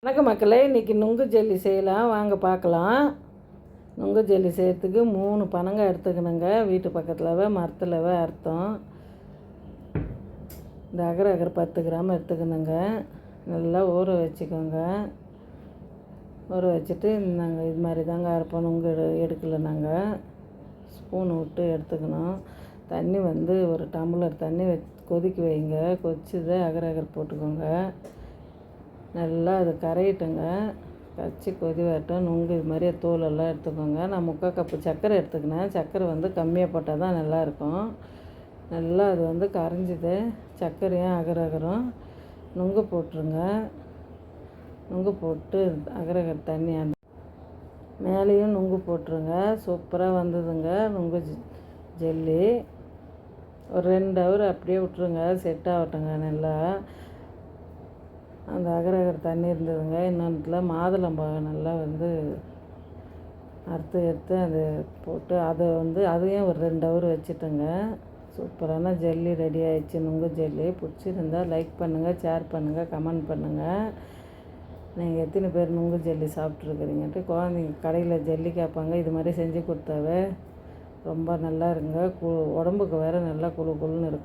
வணக்கம் மக்களே, இன்றைக்கி நுங்கு ஜெல்லி செய்யலாம் வாங்க பார்க்கலாம். நுங்கு ஜெல்லி செய்கிறதுக்கு 3 பனங்காய் எடுத்துக்கணுங்க. வீட்டு பக்கத்தில் மரத்தில் அறுத்தோம். இந்த அகர் 10 கிராம் எடுத்துக்கணுங்க. நல்லா ஊற வச்சுக்கோங்க. ஊற வச்சுட்டு நாங்கள் இது மாதிரி தாங்க அரைப்போம். நுங்கு எடுக்கலை, நாங்கள் ஸ்பூன் விட்டு எடுத்துக்கணும். தண்ணி ஒரு டம்ளர் தண்ணி கொதிக்க வைங்க. கொதிச்சதை அகர் போட்டுக்கோங்க. நல்லா அது கரையிட்டுங்க. கச்சி கொதி வரட்டும். நுங்கு இது மாதிரியே தோலெல்லாம் எடுத்துக்கோங்க. நான் 3/4 கப்பு சர்க்கரை எடுத்துக்கினேன். சர்க்கரை கம்மியாக போட்டால் தான் நல்லாயிருக்கும். நல்லா அது கரைஞ்சிது. சர்க்கரையும் அகரும் நுங்கு போட்டுருங்க. நுங்கு போட்டு அகர் தண்ணி மேலேயும் நுங்கு போட்டுருங்க. சூப்பராக வந்ததுங்க நுங்கு ஜெல்லி. ஒரு 2 ஹவர் அப்படியே விட்டுருங்க, செட் ஆகட்டுங்க. நல்லா அந்த அகர் தண்ணி இருந்ததுங்க. இன்னொன்றுல மாதுளம்பழம் நல்லா எடுத்து அது போட்டு அதை அதையும் ஒரு 2 ஹவர் வச்சுட்டுங்க. சூப்பரான ஜெல்லி ரெடி ஆகிடுச்சு. நுங்கு ஜெல்லி பிடிச்சிருந்தால் லைக் பண்ணுங்கள், ஷேர் பண்ணுங்கள், கமெண்ட் பண்ணுங்கள். நீங்கள் எத்தனை பேர் நுங்கு ஜெல்லி சாப்பிட்ருக்குறீங்கன்ட்டு. குழந்தைங்க கடையில் ஜெல்லி கேட்பாங்க. இது மாதிரி செஞ்சு கொடுத்தாவே ரொம்ப நல்லா இருக்குங்க. உடம்புக்கு வேறு நல்லா குளுன்னு இருக்கும்.